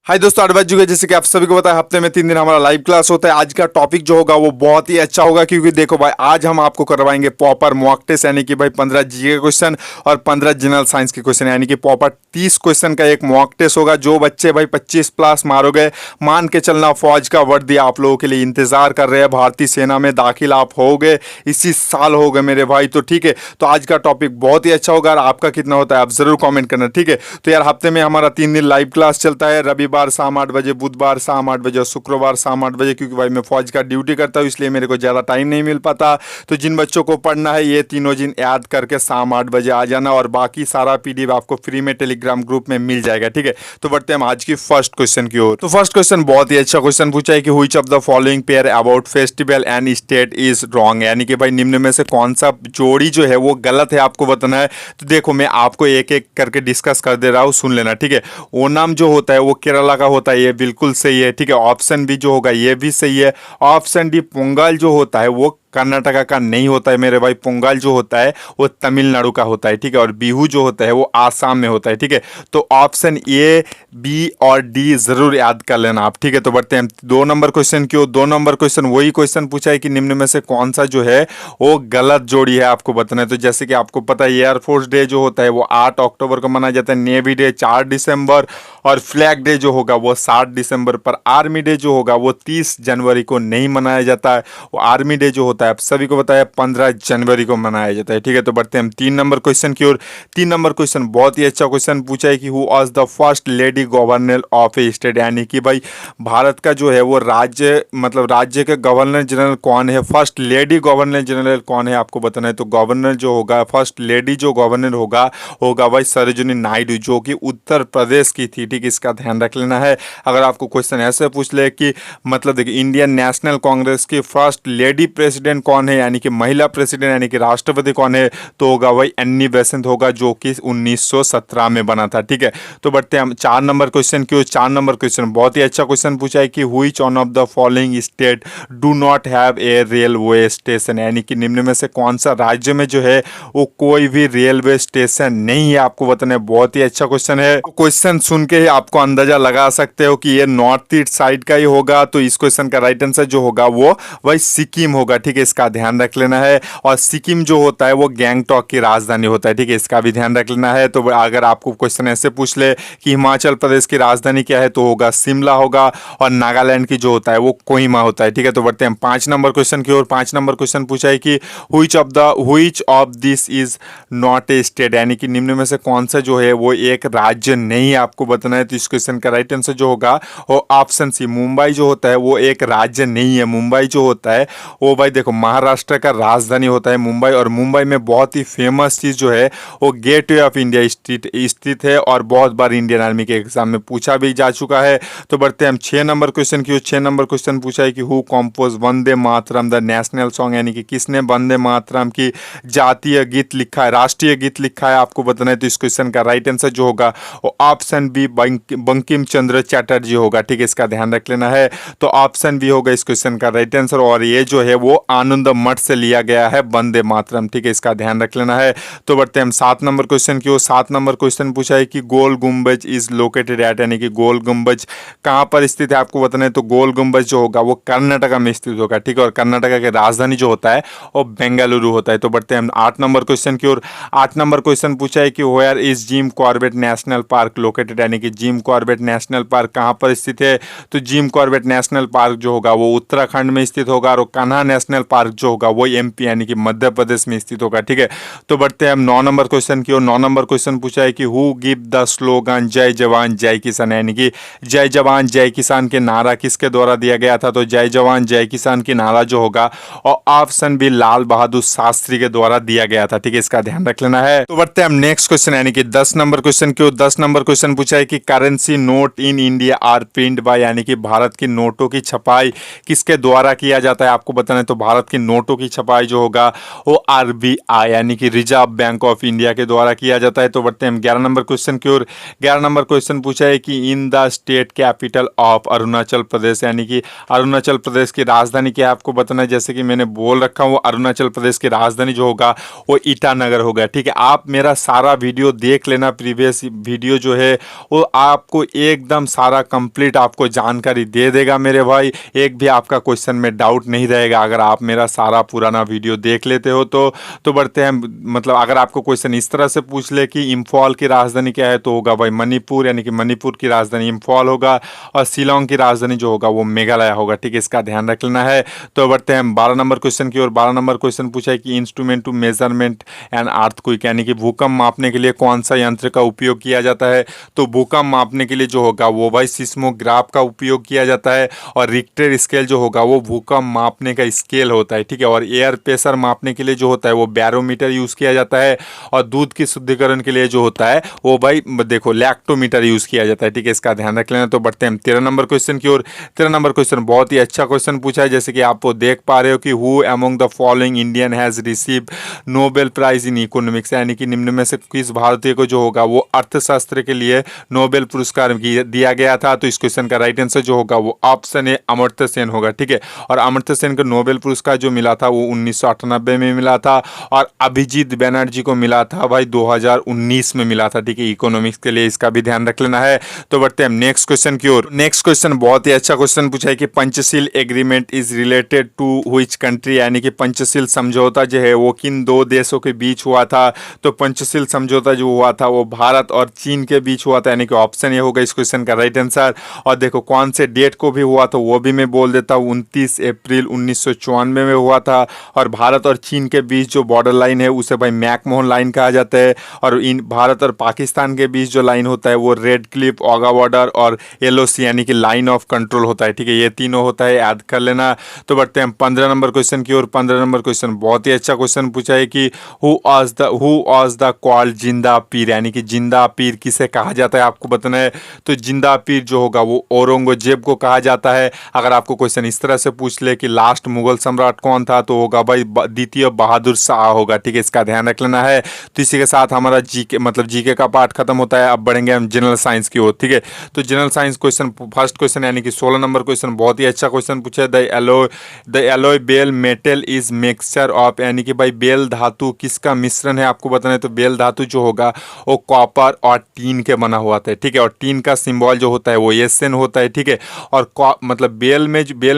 हाय दोस्तों, 8 बज चुके हैं। जैसे कि आप सभी को पता है, हफ्ते में 3 दिन हमारा लाइव क्लास होता है। आज का टॉपिक जो होगा वो बहुत ही अच्छा होगा, क्योंकि देखो भाई, आज हम आपको करवाएंगे प्रॉपर मॉक टेस्ट, यानी कि भाई 15 जीके क्वेश्चन और 15 जनरल साइंस के क्वेश्चन, यानी कि प्रॉपर 30 क्वेश्चन का एक मॉक टेस्ट होगा। जो बच्चे भाई 25 प्लस मारोगे, मान के चलना फौज का वर्दी आप लोगों के लिए इंतजार कर रहे हैं। भारतीय सेना में दाखिल आप होगे, इसी साल होगे मेरे भाई। तो ठीक है, तो आज का टॉपिक बहुत ही अच्छा होगा। और आपका कितना होता है आप जरूर कॉमेंट करना, ठीक है। तो यार, हफ्ते में हमारा 3 दिन लाइव क्लास चलता है। रविवार शाम 8 बजे, बुधवार शाम 8 बजे और शुक्रवार शाम 8 बजे, क्योंकि भाई मैं फौज का ड्यूटी करता हूँ, इसलिए मेरे को ज़्यादा टाइम नहीं मिल पाता। तो जिन बच्चों को पढ़ना है, ये तीनों दिन याद करके शाम 8 बजे आ जाना, और बाकी सारा पीडीएफ आपको फ्री में टेलीग्राम ग्रुप में मिल जाएगा, ठीक है। तो बढ़ते हैं हम आज की फर्स्ट क्वेश्चन की ओर। तो फर्स्ट क्वेश्चन बहुत ही अच्छा क्वेश्चन पूछा है कि which of the following pair about festival and state is wrong, यानी कि भाई निम्न में से कौन सा जोड़ी जो है वो गलत है, आपको बताना है। तो देखो, मैं आपको एक एक करके डिस्कस कर दे रहा हूँ, सुन लेना, ठीक है। ओणम जो होता है वो केरला का होता है, ये बिल्कुल सही है, ठीक है। ऑप्शन बी जो होगा ये भी सही है। ऑप्शन डी पोंगल जो होता है वो कर्नाटका का नहीं होता है मेरे भाई। पोंगल जो होता है वो तमिलनाडु का होता है, ठीक है। और बिहू जो होता है वो आसाम में होता है, ठीक है। तो ऑप्शन ए, बी और डी जरूर याद कर लेना आप, ठीक है। तो बढ़ते हैं 2 नंबर क्वेश्चन की ओर। 2 नंबर क्वेश्चन वही क्वेश्चन पूछा है कि निम्न में से कौन सा जो है वो गलत जोड़ी है, आपको बताना है। तो जैसे कि आपको पता है, एयरफोर्स डे जो होता है वो 8 अक्टूबर को मनाया जाता है, नेवी डे 4 दिसंबर, और फ्लैग डे जो होगा वो 7 दिसंबर पर। आर्मी डे जो होगा वो 30 जनवरी को नहीं मनाया जाता है। वो आर्मी डे जो होता है आप सभी को बताया 15 जनवरी को मनाया जाता है, ठीक है। तो बढ़ते हैं हम 3 नंबर क्वेश्चन की ओर। 3 नंबर क्वेश्चन बहुत ही अच्छा क्वेश्चन पूछा है कि who was the first lady governor of A state, यानी कि भाई भारत का जो है वो राज्य, मतलब राज्य के गवर्नर जनरल कौन है, फर्स्ट लेडी गवर्नर जनरल कौन है, आपको बताना है। तो गवर्नर जो होगा, फर्स्ट लेडी जो गवर्नर होगा होगा भाई सरोजिनी नायडू, जो कि उत्तर प्रदेश की थी, ठीक। इसका ध्यान रख लेना है। अगर आपको क्वेश्चन ऐसे पूछ ले कि मतलब देखिए, इंडियन नेशनल कांग्रेस की फर्स्ट लेडी प्रेसिडेंट कौन है, यानी कि महिला प्रेसिडेंट यानी कि राष्ट्रपति कौन है, तो होगा भाई एन्नी बेसेंट होगा, जो कि 1917 में बना था, ठीक है। तो बढ़ते हैं हम 4 नंबर क्वेश्चन की ओर। 4 नंबर क्वेश्चन बहुत ही अच्छा क्वेश्चन पूछा है कि which one of the following state do not have a railway station, यानी कि निम्न में से कौन सा राज्य में जो है वो कोई भी रेलवे स्टेशन नहीं है, आपको बताना है। बहुत ही अच्छा क्वेश्चन है। क्वेश्चन सुन के ही आपको अंदाजा लगा सकते हो कि ये नॉर्थ ईस्ट साइड का ही होगा। तो इस क्वेश्चन का राइट आंसर जो होगा वो भाई सिक्किम होगा, ठीक है। इसका ध्यान रख लेना है। और सिक्किम जो होता है वो गैंगटॉक की राजधानी होता है, ठीक है। इसका भी ध्यान रख लेना है। तो अगर आपको क्वेश्चन ऐसे पूछ ले कि हिमाचल प्रदेश की राजधानी क्या है, तो होगा शिमला होगा। और नागालैंड की जो होता है वो कोहिमा होता है, ठीक है। तो बढ़ते हैं 5 नंबर क्वेश्चन की ओर। 5 नंबर क्वेश्चन पूछा है कि which of this is not a state, यानी कि निम्न में से कौन सा जो है वो एक राज्य नहीं है, आपको बताना है। तो इस क्वेश्चन का राइट आंसर जो होगा वो ऑप्शन सी, मुंबई जो होता है वो एक राज्य नहीं है। मुंबई जो होता है वो भाई देखो महाराष्ट्र का राजधानी होता है मुंबई। और मुंबई में बहुत ही फेमस चीज़ जो है वो गेटवे ऑफ इंडिया स्थित है, और बहुत बार इंडियन आर्मी के एग्जाम में पूछा भी जा चुका है। तो बढ़ते हैं हम 6 नंबर क्वेश्चन की। 6 नंबर क्वेश्चन पूछा है कि who compose Vande Mataram the national song, यानी कि किसने वंदे मातरम की जातीय गीत लिखा है, राष्ट्रीय गीत लिखा है, आपको बताना है। तो इस क्वेश्चन का राइट आंसर जो होगा वो ऑप्शन बी, बंकिम चंद्र चटर्जी होगा, ठीक है। इसका ध्यान रख लेना है। तो ऑप्शन बी होगा इस क्वेश्चन का राइट आंसर। और ये जो है वो आनंद मठ से लिया गया है वंदे मातरम, ठीक है। इसका ध्यान रख लेना है। तो बढ़ते हैं हम 7 नंबर क्वेश्चन की ओर। 7 नंबर क्वेश्चन पूछा है कि गोल गुम्बज इज लोकेटेड एट, यानी कि गोल गुम्बज कहाँ पर स्थित है, आपको बताना है। तो गोल गुम्बज जो होगा वो कर्नाटका में स्थित होगा, ठीक है। और कर्नाटका की राजधानी जो होता है वो बेंगलुरु होता है। तो बढ़ते हैं हम 8 नंबर क्वेश्चन की ओर। 8 नंबर क्वेश्चन पूछा है कि where is Jim Corbett national park located, यानी कि जिम कॉर्बेट नेशनल पार्क कहाँ पर स्थित है। तो जिम कॉर्बेट नेशनल पार्क जो होगा वो उत्तराखंड में स्थित होगा। और कान्हा नेशनल पार्क जो होगा वो एमपी यानी कि मध्य प्रदेश में स्थित होगा, ठीक है। तो बढ़ते हैं हम 9 नंबर क्वेश्चन की ओर। 9 नंबर क्वेश्चन पूछा है कि हु गिव द स्लोगन जय जवान जय किसान, यानी कि जय जवान जय किसान के नारा किसके द्वारा दिया गया था। तो जय जवान जय किसान की नारा जो होगा और ऑप्शन बी लाल बहादुर शास्त्री के द्वारा दिया गया था, ठीक है। इसका ध्यान रख लेना है। तो बढ़ते हैं हम नेक्स्ट क्वेश्चन यानी कि 10 नंबर क्वेश्चन की ओर। 10 नंबर क्वेश्चन पूछा है कि currency note in India are print by, यानी कि भारत की नोटों की छपाई किसके द्वारा किया जाता है, आपको बताना है। तो भारत भारत के नोटों की छपाई जो होगा वो आरबीआई यानी कि रिजर्व बैंक ऑफ इंडिया के द्वारा किया जाता है। तो बढ़ते हैं हम 11 नंबर क्वेश्चन की ओर। 11 नंबर क्वेश्चन पूछा है कि in the state capital of Arunachal Pradesh, यानी कि अरुणाचल प्रदेश की राजधानी क्या है आपको बताना है। जैसे कि मैंने बोल रखा हूँ, अरुणाचल प्रदेश की राजधानी जो होगा वो ईटानगर होगा। ठीक है, आप मेरा सारा वीडियो देख लेना, प्रीवियस वीडियो जो है वो आपको एकदम सारा कंप्लीट आपको जानकारी दे देगा मेरे भाई। एक भी आपका क्वेश्चन में डाउट नहीं रहेगा अगर आप मेरा सारा पुराना वीडियो देख लेते हो तो बढ़ते हैं मतलब अगर आपको क्वेश्चन इस तरह से पूछ ले कि इम्फॉल की राजधानी क्या है तो होगा भाई मणिपुर, यानी कि मणिपुर की राजधानी इम्फॉल होगा और शिलोंग की राजधानी जो होगा वो मेघालय होगा। ठीक है, इसका ध्यान रख लेना है। तो बढ़ते हैं 12 नंबर क्वेश्चन की ओर। 12 नंबर क्वेश्चन पूछा है कि instrument to measurement and earthquake, यानी कि भूकंप मापने के लिए कौन सा यंत्र का उपयोग किया जाता है। तो भूकंप मापने के लिए जो होगा वो भाई सिस्मोग्राफ का उपयोग किया जाता है और रिक्टर स्केल जो होगा वो भूकंप मापने का स्केल होता है। ठीक है, और एयर प्रेशर मापने के लिए जो होता है वो बैरोमीटर यूज किया जाता है और दूध की शुद्धिकरण के लिए जो होता है वो भाई देखो लैक्टोमीटर यूज किया जाता है। ठीक है, इसका ध्यान रख लेना। तो बढ़ते हैं 13 नंबर क्वेश्चन की ओर। 13 नंबर क्वेश्चन बहुत ही अच्छा क्वेश्चन पूछा है। जैसे कि आप वो देख पा रहे हो कि who among the following Indian has receive Nobel prize in economics, यानी कि निम्न में से किस भारतीय को जो होगा वो अर्थशास्त्र के लिए नोबेल पुरस्कार दिया गया था। तो इस क्वेश्चन का राइट आंसर जो होगा वो ऑप्शन ए अमर्त्य सेन होगा। ठीक है, और अमर्त्य सेन को नोबेल पुरस्कार जो मिला था वो 1998 में मिला था और अभिजीत बैनर्जी को मिला था भाई 2019 में मिला था। ठीक है, इकोनॉमिक्स के लिए इसका भी ध्यान रख लेना है। तो बढ़ते हैं नेक्स्ट क्वेश्चन की ओर। नेक्स्ट क्वेश्चन बहुत ही अच्छा क्वेश्चन पूछा है कि Panchsheel agreement is related to which country, यानी कि पंचशील समझौता जो है वो किन दो देशों के बीच हुआ था। तो पंचशील समझौता जो हुआ था वो भारत और चीन के बीच हुआ था, यानी कि ऑप्शन ये होगा इस क्वेश्चन का राइट आंसर। और देखो कौन से डेट को भी हुआ तो वो भी मैं बोल देता हूँ, 29 अप्रैल 1994 में हुआ था। और भारत और चीन के बीच जो बॉर्डर लाइन है उसे भाई मैकमोहन लाइन कहा जाता है। और इन भारत और पाकिस्तान के बीच जो लाइन होता है वो रेड क्लिफ, ओगा बॉर्डर और एलओसी यानी कि लाइन ऑफ कंट्रोल होता है। ठीक है, ये तीनों होता है, याद कर लेना। तो बढ़ते हैं 15 नंबर क्वेश्चन की ओर। 15 नंबर क्वेश्चन बहुत ही अच्छा क्वेश्चन पूछा है कि हु वाज द कॉल्ड जिंदा पीर, यानी कि जिंदा पीर किसे कहा जाता है आपको बताना है। तो जिंदा पीर जो होगा वो औरंगजेब को कहा जाता है। अगर आपको क्वेश्चन इस तरह से पूछ ले कि लास्ट मुगल सम्राट कौन था तो होगा भाई द्वितीय बहादुर शाह होगा। ठीक है, इसका ध्यान रख लेना है। तो इसी के साथ हमारा जीके मतलब जीके का पार्ट खत्म होता है। अब बढ़ेंगे हम जनरल साइंस की ओर। ठीक है, तो general science question first question यानी कि 16 नंबर क्वेश्चन बहुत ही अच्छा क्वेश्चन पूछा है। The alloy bell metal is mixture of, यानी कि भाई बेल धातु किसका मिश्रण है आपको बताना है। तो बेल धातु जो होगा वो कॉपर और टीन के बना हुआ था। ठीक है, और टीन का सिंबल जो होता है वो एसएन होता है। ठीक है, और मतलब बेल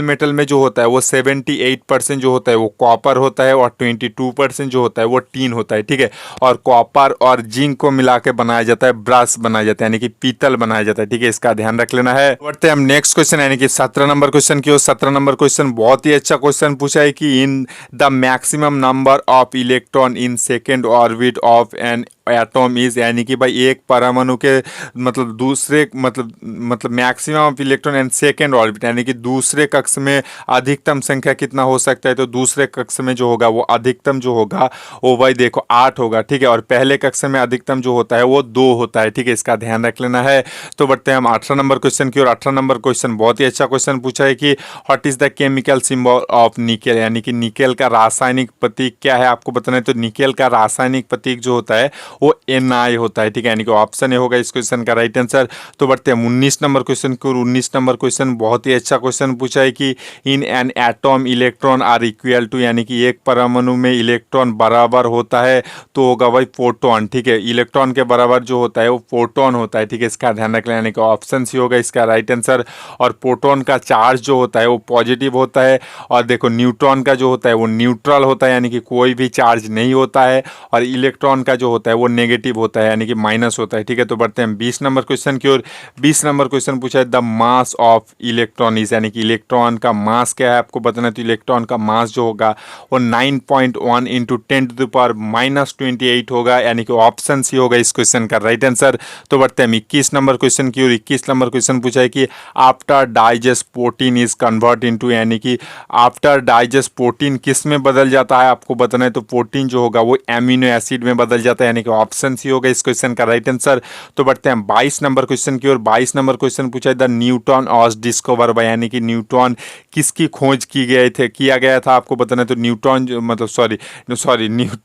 मेटल में जो होता है वो 78% जो होता है वो कॉपर होता है और 22% जो होता है वो टीन होता है। ठीक है, और कॉपर और जिंक को मिला के बनाया जाता है ब्रश बनाया जाता है, यानी कि पीतल बनाया जाता है। ठीक है, इसका ध्यान रख लेना है। बढ़ते हैं हम नेक्स्ट क्वेश्चन यानी कि 17 नंबर क्वेश्चन की ओर। 17 नंबर क्वेश्चन बहुत ही अच्छा क्वेश्चन पूछा है कि in the maximum number of electron in second orbit of an atom is, यानी कि भाई एक परमाणु के मतलब दूसरे मतलब maximum of electron and second orbit, यानी कि दूसरे कक्ष में अधिकतम संख्या कितना हो सकता है। तो दूसरे कक्ष में जो होगा वो अधिकतम जो होगा वो भाई देखो 8 होगा। ठीक है, और पहले कक्ष में अधिकतम जो होता है वो 2 होता है। ठीक है, इसका ध्यान रख लेना है। तो बढ़ते हैं हम 18 नंबर क्वेश्चन की और 18 नंबर क्वेश्चन बहुत ही अच्छा क्वेश्चन पूछा है कि what is the chemical symbol of nickel, यानी कि निकेल का रासायनिक प्रतीक क्या है आपको बताना है। तो निकेल का रासायनिक प्रतीक जो होता है वो Na होता है। ठीक है, यानी कि ऑप्शन ए होगा इस क्वेश्चन का राइट आंसर। तो बढ़ते हैं 19 नंबर क्वेश्चन की और 19 नंबर क्वेश्चन बहुत ही अच्छा क्वेश्चन पूछा है कि in an atom electron are equal to, यानी कि एक परमाणु में इलेक्ट्रॉन बराबर होता है तो होगा भाई फोटोन। ठीक है, इलेक्ट्रॉन के बराबर जो होता है वो फोटोन होता है। ठीक है, इसका ध्यान रख लेना, यानी कि ऑप्शन सी होगा इसका राइट आंसर। और प्रोटॉन का चार्ज जो होता है वो पॉजिटिव होता है और देखो न्यूट्रॉन का जो होता है वो न्यूट्रल होता है, यानी कि कोई भी चार्ज नहीं होता है। और इलेक्ट्रॉन का जो होता है वो नेगेटिव होता है, यानी कि माइनस होता है। ठीक है, तो बढ़ते हैं 20 नंबर क्वेश्चन की ओर। 20 नंबर क्वेश्चन पूछा है the mass of electron is, यानी कि इलेक्ट्रॉन का मास क्या है आपको बताना है। तो इलेक्ट्रॉन का मास जो होगा वो 9.1 इंटू 10⁻⁻28 होगा, यानी कि ऑप्शन सी होगा इस क्वेश्चन का राइट आंसर। तो बढ़ते हैं 21 नंबर क्वेश्चन की ओर। 21 नंबर क्वेश्चन पूछा है कि after digest protein is convert into, यानी कि आफ्टर डाइजेस्ट प्रोटीन किस में बदल जाता है आपको बताना है। तो प्रोटीन जो होगा वो एमिनो एसिड में बदल जाता है, यानी कि कि ऑप्शन सी होगा इस क्वेश्चन का राइट आंसर। तो बढ़ते हैं 22 नंबर क्वेश्चन की ओर। 22 नंबर क्वेश्चन पूछा है the Newton was discover by, यानी कि न्यूटन किसकी खोज किया गया था आपको बताना है। तो न्यूटन मतलब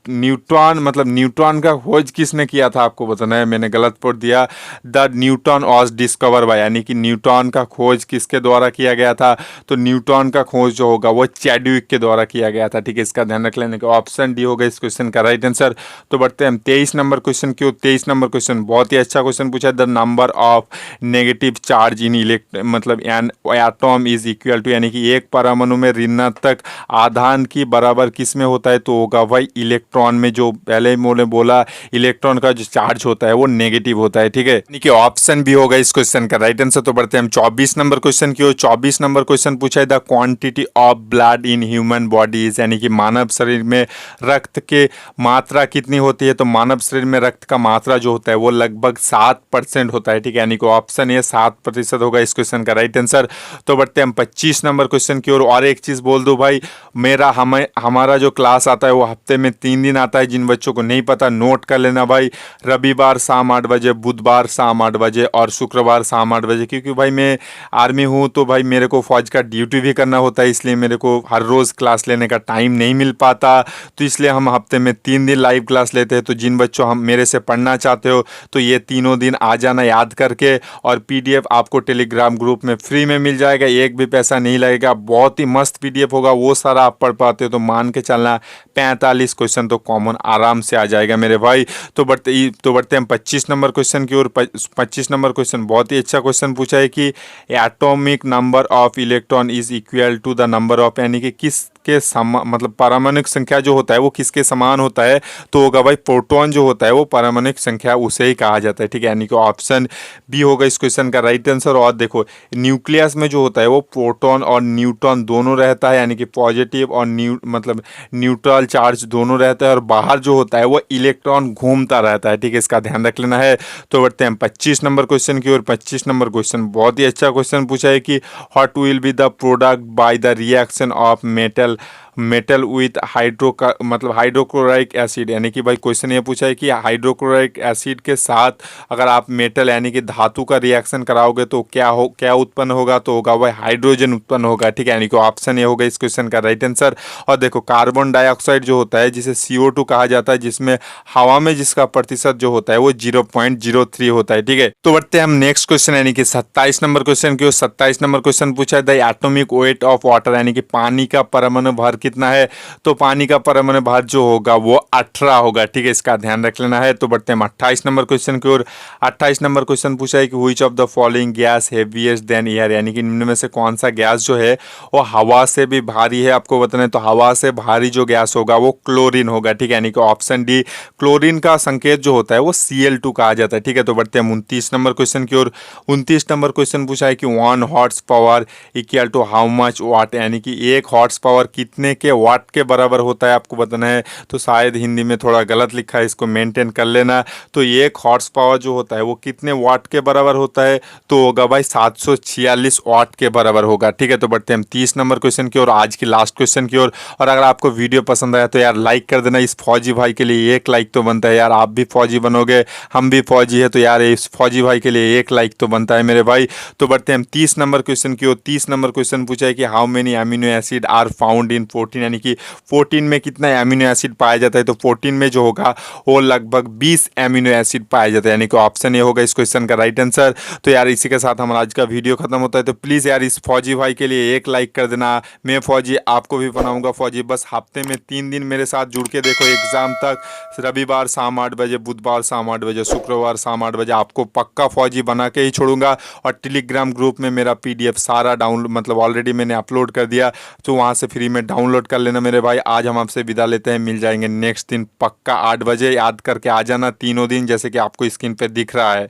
न्यूटन मतलब न्यूटन का खोज किसने किया था आपको बताना है, मैंने गलत पढ़ दिया। The Newton was discover by, यानी कि न्यूटन का खोज किसके द्वारा किया गया था। तो न्यूटन का खोज जो होगा वो चैडविक के द्वारा किया गया था, ठीक है, इसका ध्यान रख लेने का। ऑप्शन डी होगा इस क्वेश्चन का राइट आंसर। तो बढ़ते हैं 23 नंबर क्वेश्चन की ओर। 23 नंबर क्वेश्चन बहुत ही अच्छा क्वेश्चन पूछा है the number of negative charge in मतलब an atom is equal to, यानी कि एक परमाणु में ऋणात्मक आधान की बराबर किस में होता है। तो होगा भाई इलेक्ट्रॉन में। जो पहले मैंने बोला इलेक्ट्रॉन का जो चार्ज होता है वो नेगेटिव होता है, ठीक है, यानी कि ऑप्शन भी होगा इस क्वेश्चन का राइट आंसर। तो बढ़ते हैं हम 24 नंबर क्वेश्चन की ओर। 24 नंबर क्वेश्चन पूछा है the quantity of blood in human bodies, यानी कि मानव शरीर में रक्त के मात्रा कितनी होती है। तो मानव शरीर में रक्त का मात्रा जो होता है वो लगभग 7% होता है, ठीक है, यानी कि ऑप्शन ये 7% होगा इस क्वेश्चन का राइट आंसर। तो बढ़ते हैं हम 25 नंबर क्वेश्चन की ओर। और एक चीज़ बोल दो भाई, हमारा जो क्लास आता है वो हफ्ते में 3 दिन आता है। जिन बच्चों को नहीं पता नोट कर लेना भाई, रविवार शाम 8 बजे, बुधवार शाम 8 बजे और शुक्रवार शाम 8 बजे। क्योंकि भाई मैं आर्मी हूँ तो भाई मेरे को फौज का ड्यूटी भी करना होता है, इसलिए मेरे को हर रोज़ क्लास लेने का टाइम नहीं मिल पाता। तो इसलिए हम हफ्ते में 3 दिन लाइव क्लास लेते हैं। तो जिन बच्चों हम मेरे से पढ़ना चाहते हो तो ये तीनों दिन आ जाना याद करके, और PDF आपको टेलीग्राम ग्रुप में फ्री में मिल जाएगा, एक भी पैसा नहीं लगेगा। बहुत ही मस्त PDF होगा, वो सारा आप पढ़ पाते हो तो मान के चलना 45 क्वेश्चन तो कॉमन आराम से आ जाएगा मेरे भाई। तो बढ़ते हैं 25 नंबर क्वेश्चन की ओर। 25 नंबर क्वेश्चन बहुत ही अच्छा क्वेश्चन पूछा है कि atomic number of electron is equal to the number of, यानी कि किसके समान मतलब पारमाणविक संख्या जो होता है वो किसके समान होता है। तो होगा भाई प्रोटॉन जो होता है वो पारमाणविक संख्या उसे ही कहा जाता है, ठीक है, यानी कि ऑप्शन बी होगा इस क्वेश्चन का राइट आंसर। और देखो न्यूक्लियस में जो होता है वो प्रोटॉन और न्यूट्रॉन दोनों रहता है, यानी कि पॉजिटिव और मतलब न्यूट्रल चार्ज दोनों रहता है, और बाहर जो होता है वो इलेक्ट्रॉन घूमता रहता है, ठीक है, इसका ध्यान रख लेना है। तो बढ़ते हैं 25 नंबर क्वेश्चन की ओर। 25 नंबर क्वेश्चन बहुत ही अच्छा क्वेश्चन पूछा है कि what will be the product by the reaction of metal with hydrochloric acid, यानी कि भाई क्वेश्चन ये पूछा है कि हाइड्रोक्लोराइक एसिड के साथ अगर आप मेटल यानी कि धातु का रिएक्शन कराओगे तो क्या उत्पन्न होगा। तो होगा भाई हाइड्रोजन उत्पन्न होगा, ठीक है, यानी कि ऑप्शन ये होगा इस क्वेश्चन का राइट आंसर। और देखो कार्बन डाइऑक्साइड जो होता है जिसे CO2 कहा जाता है, जिसमें हवा में जिसका प्रतिशत जो होता है वो 0.03 होता है, ठीक है। तो बढ़ते हैं हम नेक्स्ट क्वेश्चन यानी कि 27 नंबर क्वेश्चन की। 27 नंबर क्वेश्चन पूछा है the atomic weight of water, यानी कि पानी का परमाणु भार कितना है। तो पानी का परमाणु भार जो होगा वो 18 होगा, ठीक है, इसका ध्यान रख लेना है। तो बढ़ते हैं 28 नंबर क्वेश्चन की ओर। 28 नंबर क्वेश्चन पूछा है कि which of the following gas heaviest than air, यानी कि निम्न में से कौन सा गैस जो है वो हवा से भी भारी है आपको बताना है। तो हवा से भारी जो गैस होगा वो क्लोरीन होगा, ठीक है, यानी कि ऑप्शन डी। क्लोरीन का संकेत जो होता है वो Cl2 कहा जाता है, ठीक है। तो बढ़ते हैं 29 नंबर क्वेश्चन की ओर। 29 नंबर क्वेश्चन पूछा है कि 1 horse power equal to how much watt, यानी कि 1 हॉर्स पावर कितने के वाट के बराबर होता है आपको बताना है। तो शायद हिंदी में थोड़ा गलत लिखा है, इसको मेंटेन कर लेना। तो 1 हॉर्स पावर जो होता है वो कितने वाट के बराबर होता है। तो होगा भाई 746 वाट के बराबर होगा, ठीक है। तो बढ़ते हैं 30 नंबर क्वेश्चन की ओर, आज की लास्ट क्वेश्चन की ओर। और अगर आपको वीडियो पसंद आया तो यार लाइक कर देना। इस फौजी भाई के लिए 1 लाइक तो बनता है यार, आप भी फौजी बनोगे, हम भी फौजी है, तो यार इस फौजी भाई के लिए 1 लाइक तो बनता है मेरे भाई। तो बढ़ते हैं हम 30 नंबर क्वेश्चन की ओर। 30 नंबर क्वेश्चन पूछा है कि how many amino acid are found in 14, यानी कि 14 में कितना अमीनो एसिड पाया जाता है। तो 14 में जो होगा वो लगभग 20 अमीनो एसिड पाया जाता है, यानी कि ऑप्शन ये होगा इस क्वेश्चन का राइट आंसर। तो यार इसी के साथ हमारा आज का वीडियो खत्म होता है। तो प्लीज़ यार इस फौजी भाई के लिए 1 लाइक कर देना। मैं फौजी आपको भी बनाऊंगा फौजी, बस हफ्ते में 3 दिन मेरे साथ जुड़ के देखो एग्जाम तक। रविवार शाम 8 बजे, बुधवार शाम 8 बजे, शुक्रवार शाम 8 बजे आपको पक्का फौजी बना के ही छोड़ूंगा। और टेलीग्राम ग्रुप में मेरा PDF सारा डाउनलोड मतलब ऑलरेडी मैंने अपलोड कर दिया, तो वहाँ से फ्री में डाउनलोड कर लेना मेरे भाई। आज हम आपसे विदा लेते हैं, मिल जाएंगे नेक्स्ट दिन पक्का 8 बजे। याद करके आ जाना तीनों दिन, जैसे कि आपको स्क्रीन पे दिख रहा है।